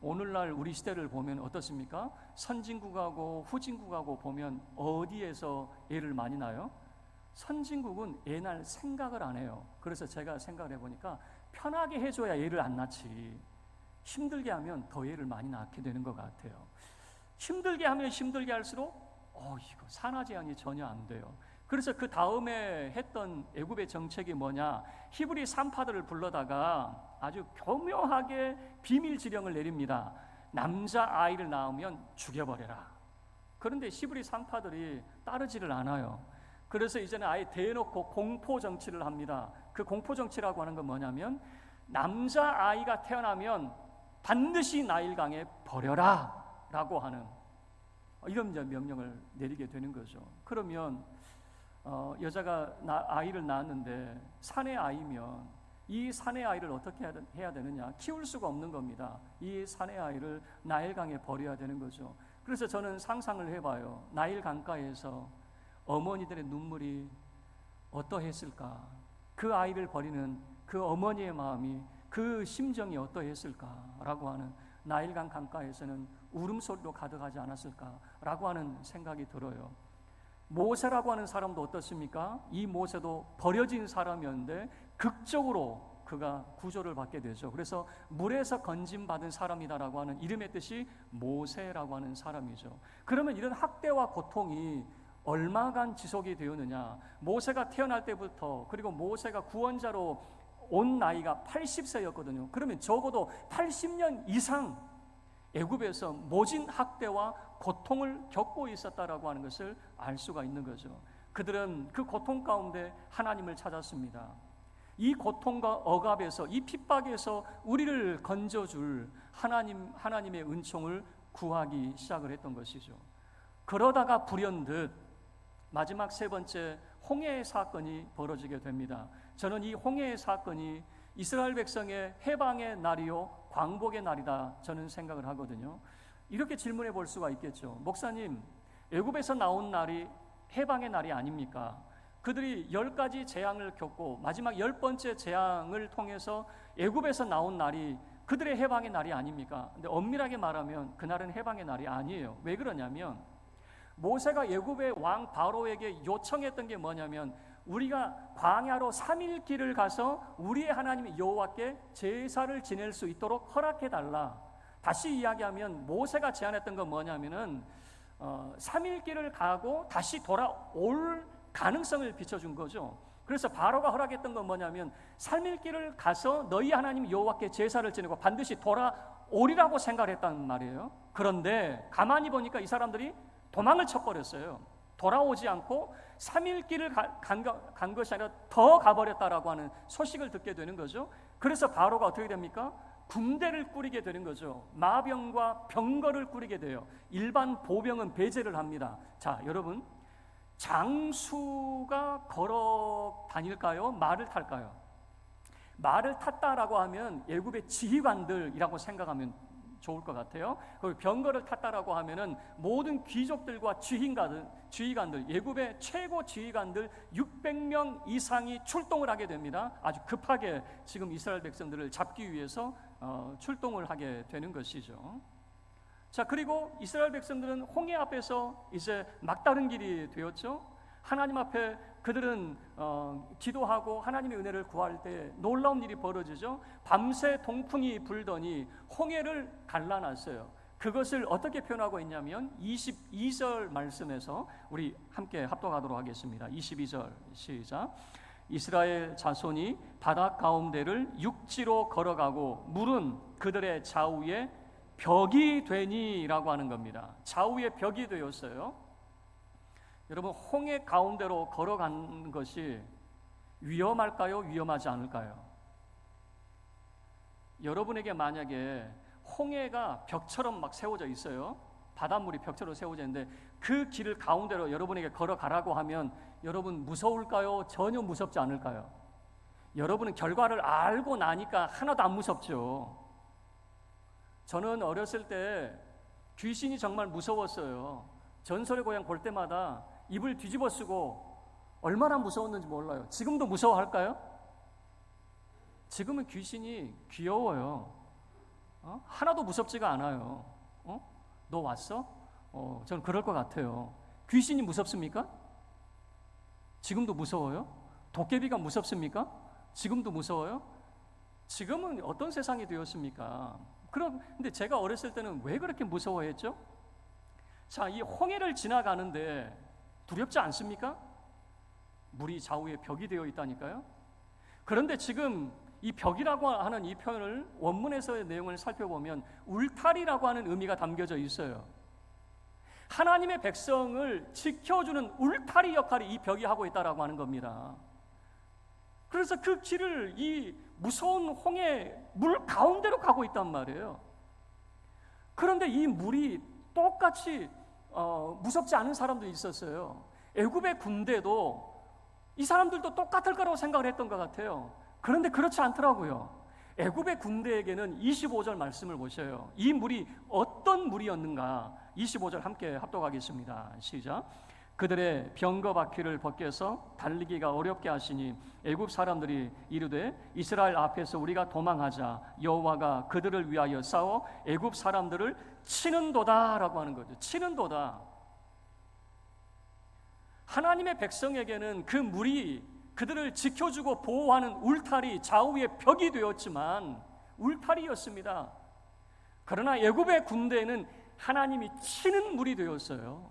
오늘날 우리 시대를 보면 어떻습니까? 선진국하고 후진국하고 보면 어디에서 애를 많이 낳아요? 선진국은 애 낳을 생각을 안 해요. 그래서 제가 생각을 해보니까 편하게 해줘야 애를 안 낳지, 힘들게 하면 더 애를 많이 낳게 되는 것 같아요. 힘들게 하면 힘들게 할수록 이거 산화 제한이 전혀 안 돼요. 그래서 그 다음에 했던 애굽의 정책이 뭐냐? 히브리 산파들을 불러다가 아주 교묘하게 비밀 지령을 내립니다. 남자 아이를 낳으면 죽여버려라. 그런데 히브리 산파들이 따르지를 않아요. 그래서 이제는 아예 대놓고 공포 정치를 합니다. 그 공포 정치라고 하는 건 뭐냐면, 남자 아이가 태어나면 반드시 나일강에 버려라 라고 하는 이런 명령을 내리게 되는 거죠. 그러면 여자가 아이를 낳았는데 산의 아이면 이 산의 아이를 어떻게 해야 되느냐? 키울 수가 없는 겁니다. 이 산의 아이를 나일강에 버려야 되는 거죠. 그래서 저는 상상을 해봐요. 나일 강가에서 어머니들의 눈물이 어떠했을까? 그 아이를 버리는 그 어머니의 마음이, 그 심정이 어떠했을까라고 하는, 나일강 강가에서는 울음소리로 가득하지 않았을까라고 하는 생각이 들어요. 모세라고 하는 사람도 어떻습니까? 이 모세도 버려진 사람이었는데 극적으로 그가 구조를 받게 되죠. 그래서 물에서 건짐받은 사람이다라고 하는 이름의 뜻이 모세라고 하는 사람이죠. 그러면 이런 학대와 고통이 얼마간 지속이 되었느냐? 모세가 태어날 때부터, 그리고 모세가 구원자로 온 나이가 80세였거든요. 그러면 적어도 80년 이상 애굽에서 모진 학대와 고통을 겪고 있었다라고 하는 것을 알 수가 있는 거죠. 그들은 그 고통 가운데 하나님을 찾았습니다. 이 고통과 억압에서, 이 핍박에서 우리를 건져줄 하나님의 은총을 구하기 시작을 했던 것이죠. 그러다가 불현듯 마지막 세 번째 홍해의 사건이 벌어지게 됩니다. 저는 이 홍해의 사건이 이스라엘 백성의 해방의 날이요 광복의 날이다, 저는 생각을 하거든요. 이렇게 질문해 볼 수가 있겠죠. 목사님, 애굽에서 나온 날이 해방의 날이 아닙니까? 그들이 10가지 재앙을 겪고 마지막 10번째 재앙을 통해서 애굽에서 나온 날이 그들의 해방의 날이 아닙니까? 근데 엄밀하게 말하면 그날은 해방의 날이 아니에요. 왜 그러냐면, 모세가 애굽의 왕 바로에게 요청했던 게 뭐냐면, 우리가 광야로 3일 길을 가서 우리의 하나님 여호와께 제사를 지낼 수 있도록 허락해달라. 다시 이야기하면 모세가 제안했던 건 뭐냐면은 3일 길을 가고 다시 돌아올 가능성을 비춰준 거죠. 그래서 바로가 허락했던 건 뭐냐면, 3일 길을 가서 너희 하나님 여호와께 제사를 지내고 반드시 돌아오리라고 생각을 했단 말이에요. 그런데 가만히 보니까 이 사람들이 도망을 쳐버렸어요. 돌아오지 않고 3일 길을 간 것이 아니라 더 가버렸다라고 하는 소식을 듣게 되는 거죠. 그래서 바로가 어떻게 됩니까? 군대를 꾸리게 되는 거죠. 마병과 병거를 꾸리게 돼요. 일반 보병은 배제를 합니다. 자, 여러분, 장수가 걸어 다닐까요? 말을 탈까요? 말을 탔다라고 하면 애굽의 지휘관들이라고 생각하면 좋을 것 같아요. 그리고 병거를 탔다라고 하면은 모든 귀족들과 지휘관들, 애굽의 최고 지휘관들 600명 이상이 출동을 하게 됩니다. 아주 급하게 지금 이스라엘 백성들을 잡기 위해서 출동을 하게 되는 것이죠. 자, 그리고 이스라엘 백성들은 홍해 앞에서 이제 막다른 길이 되었죠. 하나님 앞에 그들은 기도하고 하나님의 은혜를 구할 때 놀라운 일이 벌어지죠. 밤새 동풍이 불더니 홍해를 갈라놨어요. 그것을 어떻게 표현하고 있냐면 22절 말씀에서 우리 함께 합독하도록 하겠습니다. 22절 시작. 이스라엘 자손이 바다 가운데를 육지로 걸어가고 물은 그들의 좌우에 벽이 되니라고 하는 겁니다. 좌우에 벽이 되었어요. 여러분, 홍해 가운데로 걸어간 것이 위험할까요? 위험하지 않을까요? 여러분에게 만약에 홍해가 벽처럼 막 세워져 있어요. 바닷물이 벽처럼 세워져 있는데 그 길을 가운데로 여러분에게 걸어가라고 하면 여러분 무서울까요? 전혀 무섭지 않을까요? 여러분은 결과를 알고 나니까 하나도 안 무섭죠. 저는 어렸을 때 귀신이 정말 무서웠어요. 전설의 고향 볼 때마다 입을 뒤집어 쓰고 얼마나 무서웠는지 몰라요. 지금도 무서워할까요? 지금은 귀신이 귀여워요. 하나도 무섭지가 않아요. 너 왔어? 저는 그럴 것 같아요. 귀신이 무섭습니까? 지금도 무서워요? 도깨비가 무섭습니까? 지금도 무서워요? 지금은 어떤 세상이 되었습니까? 근데 제가 어렸을 때는 왜 그렇게 무서워했죠? 자, 이 홍해를 지나가는데 두렵지 않습니까? 물이 좌우에 벽이 되어 있다니까요. 그런데 지금 이 벽이라고 하는 이 표현을 원문에서의 내용을 살펴보면 울타리라고 하는 의미가 담겨져 있어요. 하나님의 백성을 지켜주는 울타리 역할이 이 벽이 하고 있다라고 하는 겁니다. 그래서 그 길을 이 무서운 홍해 물 가운데로 가고 있단 말이에요. 그런데 이 물이 똑같이 무섭지 않은 사람도 있었어요. 애굽의 군대도 이 사람들도 똑같을 거라고 생각을 했던 것 같아요. 그런데 그렇지 않더라고요. 애굽의 군대에게는 25절 말씀을 보셔요. 이 물이 어떤 물이었는가? 25절 함께 합독하겠습니다. 시작. 그들의 병거 바퀴를 벗겨서 달리기가 어렵게 하시니 애굽 사람들이 이르되 이스라엘 앞에서 우리가 도망하자. 여호와가 그들을 위하여 싸워 애굽 사람들을 치는도다라고 하는 거죠. 치는도다. 하나님의 백성에게는 그 물이 그들을 지켜주고 보호하는 울타리, 좌우의 벽이 되었지만 울타리였습니다. 그러나 애굽의 군대에는 하나님이 치는 물이 되었어요.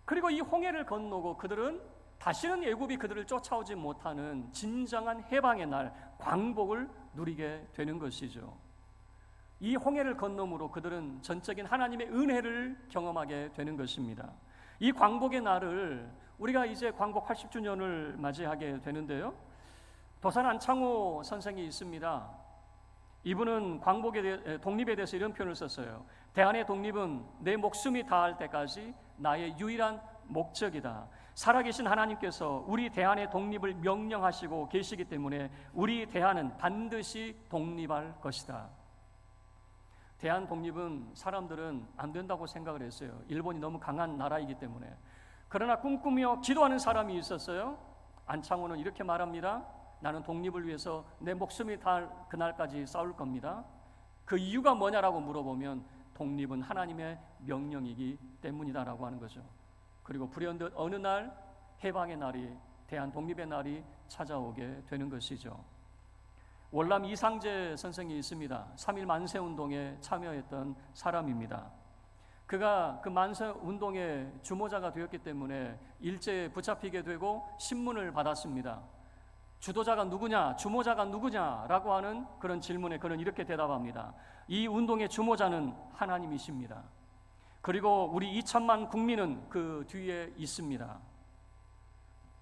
그리고 이 홍해를 건너고 그들은 다시는 애굽이 그들을 쫓아오지 못하는 진정한 해방의 날, 광복을 누리게 되는 것이죠. 이 홍해를 건너므로 그들은 전적인 하나님의 은혜를 경험하게 되는 것입니다. 이 광복의 날을 우리가 이제 광복 80주년을 맞이하게 되는데요. 도산 안창호 선생이 있습니다. 이분은 독립에 대해서 이런 표현을 썼어요. 대한의 독립은 내 목숨이 다할 때까지 나의 유일한 목적이다. 살아계신 하나님께서 우리 대한의 독립을 명령하시고 계시기 때문에 우리 대한은 반드시 독립할 것이다. 대한 독립은 사람들은 안 된다고 생각을 했어요. 일본이 너무 강한 나라이기 때문에. 그러나 꿈꾸며 기도하는 사람이 있었어요. 안창호는 이렇게 말합니다. 나는 독립을 위해서 내 목숨이 닿을 그날까지 싸울 겁니다. 그 이유가 뭐냐라고 물어보면 독립은 하나님의 명령이기 때문이다라고 하는 거죠. 그리고 불현듯 어느 날 해방의 날이, 대한 독립의 날이 찾아오게 되는 것이죠. 월남 이상재 선생이 있습니다. 3.1 만세운동에 참여했던 사람입니다. 그가 그 만세운동의 주모자가 되었기 때문에 일제에 붙잡히게 되고 신문을 받았습니다. 주도자가 누구냐, 주모자가 누구냐라고 하는 그런 질문에 그는 이렇게 대답합니다. 이 운동의 주모자는 하나님이십니다. 그리고 우리 2천만 국민은 그 뒤에 있습니다.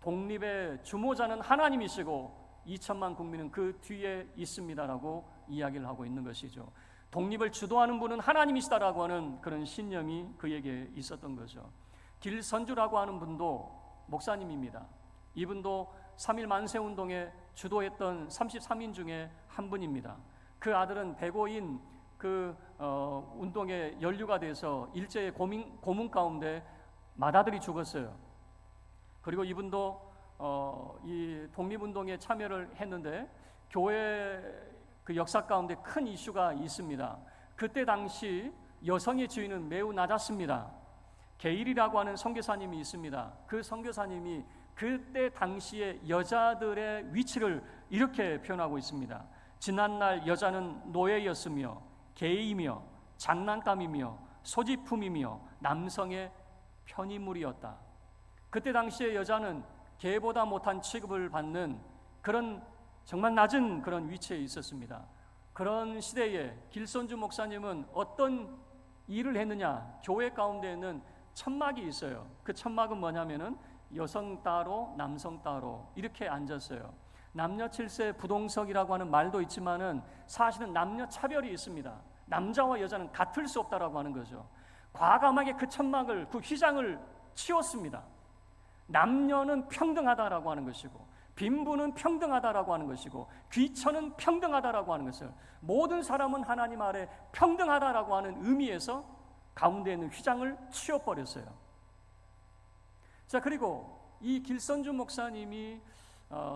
독립의 주모자는 하나님이시고 2천만 국민은 그 뒤에 있습니다라고 이야기를 하고 있는 것이죠. 독립을 주도하는 분은 하나님이시다라고 하는 그런 신념이 그에게 있었던 거죠. 길선주라고 하는 분도 목사님입니다. 이분도 3.1 만세운동에 주도했던 33인 중에 한 분입니다. 그 아들은 배고인 운동에 연루가 돼서 일제의 고문 가운데 맏아들이 죽었어요. 그리고 이분도 이 독립운동에 참여를 했는데 교회 그 역사 가운데 큰 이슈가 있습니다. 그때 당시 여성의 지위는 매우 낮았습니다. 게일이라고 하는 선교사님이 있습니다. 그 선교사님이 그때 당시에 여자들의 위치를 이렇게 표현하고 있습니다. 지난날 여자는 노예였으며 개이며 장난감이며 소지품이며 남성의 편의물이었다. 그때 당시의 여자는 개보다 못한 취급을 받는 그런 정말 낮은 그런 위치에 있었습니다. 그런 시대에 길손주 목사님은 어떤 일을 했느냐? 교회 가운데에는 천막이 있어요. 그 천막은 뭐냐면은 여성 따로 남성 따로 이렇게 앉았어요. 남녀 칠세 부동석이라고 하는 말도 있지만은 사실은 남녀 차별이 있습니다. 남자와 여자는 같을 수 없다라고 하는 거죠. 과감하게 그 천막을, 그 휘장을 치웠습니다. 남녀는 평등하다라고 하는 것이고, 빈부는 평등하다라고 하는 것이고, 귀천은 평등하다라고 하는 것을, 모든 사람은 하나님 아래 평등하다라고 하는 의미에서 가운데 있는 휘장을 치워버렸어요. 자, 그리고 이 길선주 목사님이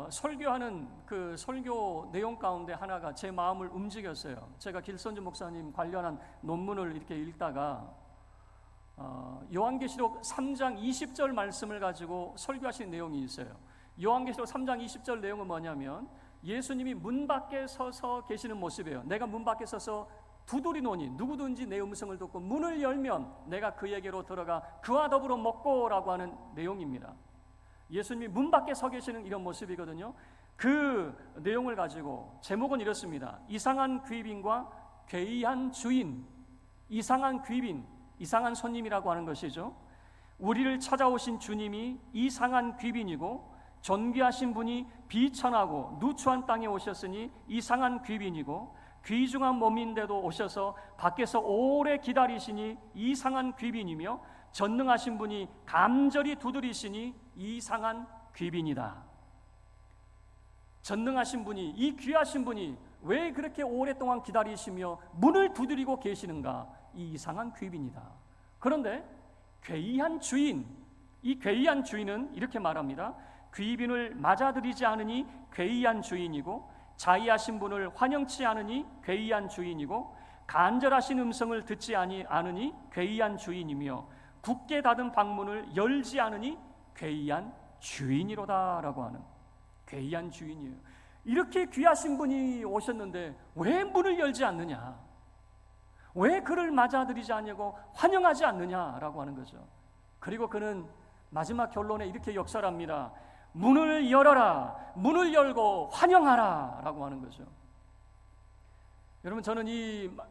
설교하는 그 설교 내용 가운데 하나가 제 마음을 움직였어요. 제가 길선주 목사님 관련한 논문을 이렇게 읽다가 요한계시록 3장 20절 말씀을 가지고 설교하신 내용이 있어요. 요한계시록 3장 20절 내용은 뭐냐면 예수님이 문 밖에 서서 계시는 모습이에요. 내가 문 밖에 서서 두드리노니 누구든지 내 음성을 듣고 문을 열면 내가 그에게로 들어가 그와 더불어 먹고라고 하는 내용입니다. 예수님이 문 밖에 서 계시는 이런 모습이거든요. 그 내용을 가지고 제목은 이렇습니다. 이상한 귀빈과 괴이한 주인. 이상한 귀빈, 이상한 손님이라고 하는 것이죠. 우리를 찾아오신 주님이 이상한 귀빈이고 존귀하신 분이 비천하고 누추한 땅에 오셨으니 이상한 귀빈이고 귀중한 몸인데도 오셔서 밖에서 오래 기다리시니 이상한 귀빈이며 전능하신 분이 간절히 두드리시니 이상한 귀빈이다. 전능하신 분이, 이 귀하신 분이 왜 그렇게 오랫동안 기다리시며 문을 두드리고 계시는가? 이 이상한 귀빈이다. 그런데 괴이한 주인, 이 괴이한 주인은 이렇게 말합니다. 귀빈을 맞아들이지 않으니 괴이한 주인이고 자의하신 분을 환영치 않으니 괴이한 주인이고 간절하신 음성을 듣지 않으니 괴이한 주인이며 굳게 닫은 방문을 열지 않으니 괴이한 주인이로다라고 하는, 괴이한 주인이에요. 이렇게 귀하신 분이 오셨는데 왜 문을 열지 않느냐? 왜 그를 맞아들이지 않냐고 환영하지 않느냐라고 하는 거죠. 그리고 그는 마지막 결론에 이렇게 역설합니다. 문을 열어라, 문을 열고 환영하라 라고 하는 거죠. 여러분, 저는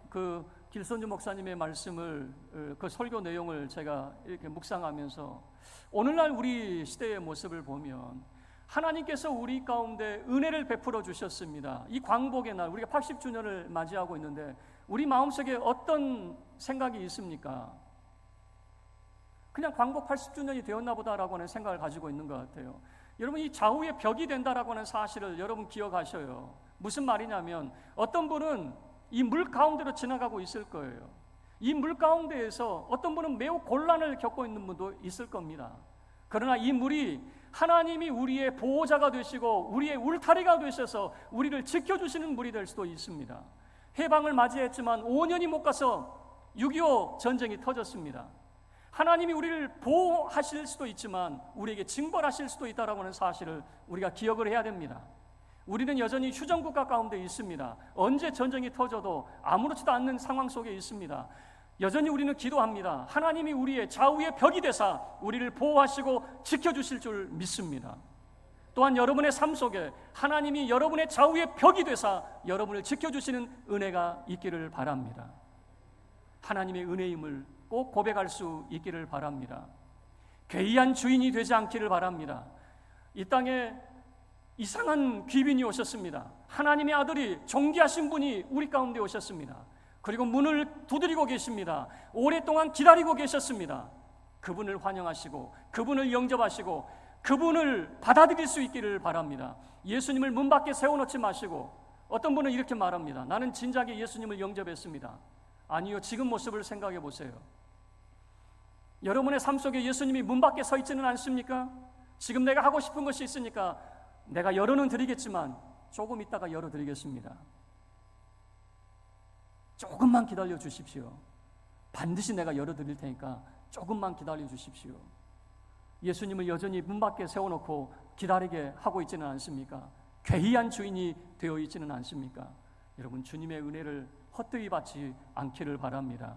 그 길선주 목사님의 말씀을, 그 설교 내용을 제가 이렇게 묵상하면서 오늘날 우리 시대의 모습을 보면 하나님께서 우리 가운데 은혜를 베풀어 주셨습니다. 이 광복의 날, 우리가 80주년을 맞이하고 있는데 우리 마음속에 어떤 생각이 있습니까? 그냥 광복 80주년이 되었나 보다라고 하는 생각을 가지고 있는 것 같아요. 여러분, 이 좌우의 벽이 된다라고 하는 사실을 여러분 기억하셔요. 무슨 말이냐면 어떤 분은 이 물 가운데로 지나가고 있을 거예요. 이 물 가운데에서 어떤 분은 매우 곤란을 겪고 있는 분도 있을 겁니다. 그러나 이 물이 하나님이 우리의 보호자가 되시고 우리의 울타리가 되셔서 우리를 지켜주시는 물이 될 수도 있습니다. 해방을 맞이했지만 5년이 못 가서 6.25 전쟁이 터졌습니다. 하나님이 우리를 보호하실 수도 있지만 우리에게 징벌하실 수도 있다라고 하는 사실을 우리가 기억을 해야 됩니다. 우리는 여전히 휴전국가 가운데 있습니다. 언제 전쟁이 터져도 아무렇지도 않는 상황 속에 있습니다. 여전히 우리는 기도합니다. 하나님이 우리의 좌우의 벽이 되사 우리를 보호하시고 지켜주실 줄 믿습니다. 또한 여러분의 삶 속에 하나님이 여러분의 좌우의 벽이 되사 여러분을 지켜주시는 은혜가 있기를 바랍니다. 하나님의 은혜임을 꼭 고백할 수 있기를 바랍니다. 괴이한 주인이 되지 않기를 바랍니다. 이 땅에 이상한 귀빈이 오셨습니다. 하나님의 아들이 존귀하신 분이 우리 가운데 오셨습니다. 그리고 문을 두드리고 계십니다. 오랫동안 기다리고 계셨습니다. 그분을 환영하시고 그분을 영접하시고 그분을 받아들일 수 있기를 바랍니다. 예수님을 문 밖에 세워놓지 마시고, 어떤 분은 이렇게 말합니다. 나는 진작에 예수님을 영접했습니다. 아니요, 지금 모습을 생각해 보세요. 여러분의 삶 속에 예수님이 문 밖에 서 있지는 않습니까? 지금 내가 하고 싶은 것이 있으니까 내가 열어는 드리겠지만 조금 있다가 열어드리겠습니다. 조금만 기다려 주십시오. 반드시 내가 열어드릴 테니까 조금만 기다려 주십시오. 예수님을 여전히 문 밖에 세워놓고 기다리게 하고 있지는 않습니까? 괴이한 주인이 되어 있지는 않습니까? 여러분, 주님의 은혜를 헛되이 받지 않기를 바랍니다.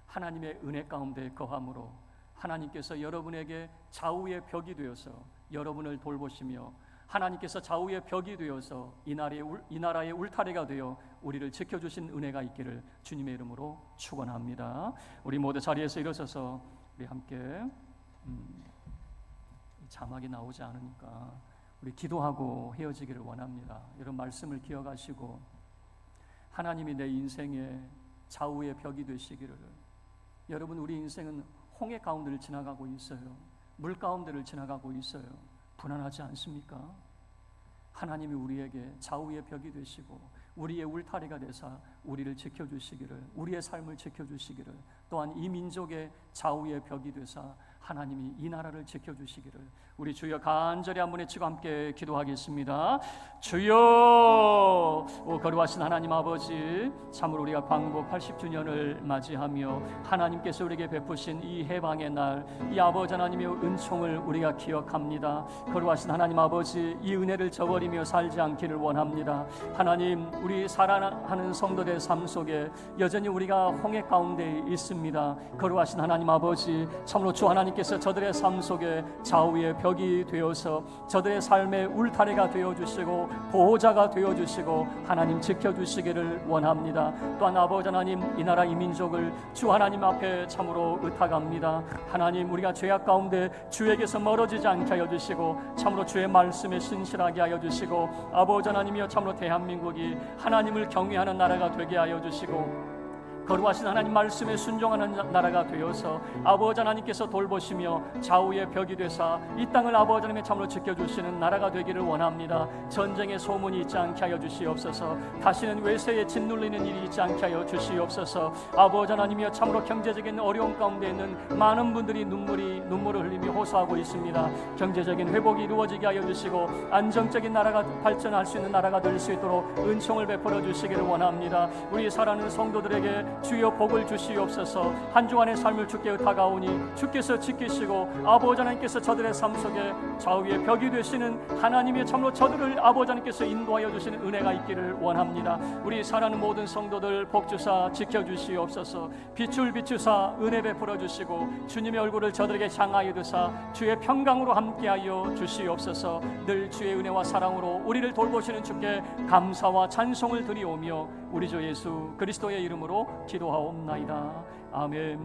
하나님의 은혜 가운데 거함으로 하나님께서 여러분에게 좌우의 벽이 되어서 여러분을 돌보시며 하나님께서 좌우의 벽이 되어서 이 나라의 울타리가 되어 우리를 지켜주신 은혜가 있기를 주님의 이름으로 축원합니다. 우리 모두 자리에서 일어서서 우리 함께 자막이 나오지 않으니까 우리 기도하고 헤어지기를 원합니다. 이런 말씀을 기억하시고 하나님이 내 인생의 좌우의 벽이 되시기를. 여러분, 우리 인생은 홍해 가운데를 지나가고 있어요. 물 가운데를 지나가고 있어요. 불안하지 않습니까? 하나님이 우리에게 좌우의 벽이 되시고 우리의 울타리가 되사 우리를 지켜주시기를, 우리의 삶을 지켜주시기를, 또한 이 민족의 좌우의 벽이 되사 하나님이 이 나라를 지켜주시기를 우리 주여 간절히 한 번 외치고 함께 기도하겠습니다. 주여, 거룩하신 하나님 아버지, 참으로 우리가 광복 80주년을 맞이하며 하나님께서 우리에게 베푸신 이 해방의 날, 이 아버지 하나님의 은총을 우리가 기억합니다. 거룩하신 하나님 아버지, 이 은혜를 저버리며 살지 않기를 원합니다. 하나님, 우리 살아가는 성도들의 삶 속에 여전히 우리가 홍해 가운데 있습니다. 거룩하신 하나님 아버지, 참으로 주 하나님께서 저들의 삶 속에 좌우의 벽이 되어서 저들의 삶의 울타리가 되어주시고 보호자가 되어주시고 하나님 지켜주시기를 원합니다. 또한 아버지 하나님, 이 나라 이 민족을 주 하나님 앞에 참으로 의탁합니다. 하나님, 우리가 죄악 가운데 주에게서 멀어지지 않게 하여 주시고 참으로 주의 말씀에 신실하게 하여 주시고 아버지 하나님이여, 참으로 대한민국이 하나님을 경외하는 나라가 되게 하여 주시고 거룩하신 하나님 말씀에 순종하는 나라가 되어서 아버지 하나님께서 돌보시며 좌우의 벽이 되사 이 땅을 아버지 하나님의 참으로 지켜주시는 나라가 되기를 원합니다. 전쟁의 소문이 있지 않게 하여 주시옵소서. 다시는 외세에 짓눌리는 일이 있지 않게 하여 주시옵소서. 아버지 하나님이여, 참으로 경제적인 어려움 가운데 있는 많은 분들이 눈물을 흘리며 호소하고 있습니다. 경제적인 회복이 이루어지게 하여 주시고 안정적인 나라가 발전할 수 있는 나라가 될 수 있도록 은총을 베풀어 주시기를 원합니다. 우리 사랑하는 성도들에게 주여 복을 주시옵소서. 한 주간의 삶을 주께 의탁하오니 주께서 지키시고 아버지 하나님께서 저들의 삶 속에 좌우의 벽이 되시는 하나님의 참으로 저들을 아버지 하나님께서 인도하여 주시는 은혜가 있기를 원합니다. 우리 사랑하는 모든 성도들 복주사 지켜주시옵소서. 빛을 비추사 은혜 베풀어 주시고 주님의 얼굴을 저들에게 향하여 두사 주의 평강으로 함께하여 주시옵소서. 늘 주의 은혜와 사랑으로 우리를 돌보시는 주께 감사와 찬송을 드리오며 우리 주 예수 그리스도의 이름으로 기도하옵나이다. 아멘.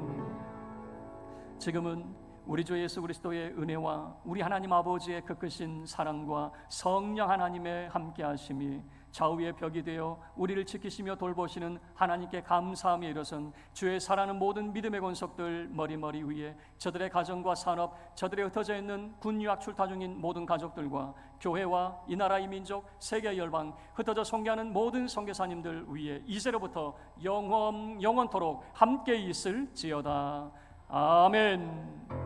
지금은 우리 주 예수 그리스도의 은혜와 우리 하나님 아버지의 그 크신 사랑과 성령 하나님의 함께하심이 좌우의 벽이 되어 우리를 지키시며 돌보시는 하나님께 감사하며 일어선 주의 사랑하는 모든 믿음의 권속들 머리 위에 저들의 가정과 산업, 저들의 흩어져 있는 군 유학 출타 중인 모든 가족들과 교회와 이 나라 이 민족 세계 열방 흩어져 성교하는 모든 선교사님들 위에 이제로부터 영원토록 함께 있을지어다. 아멘.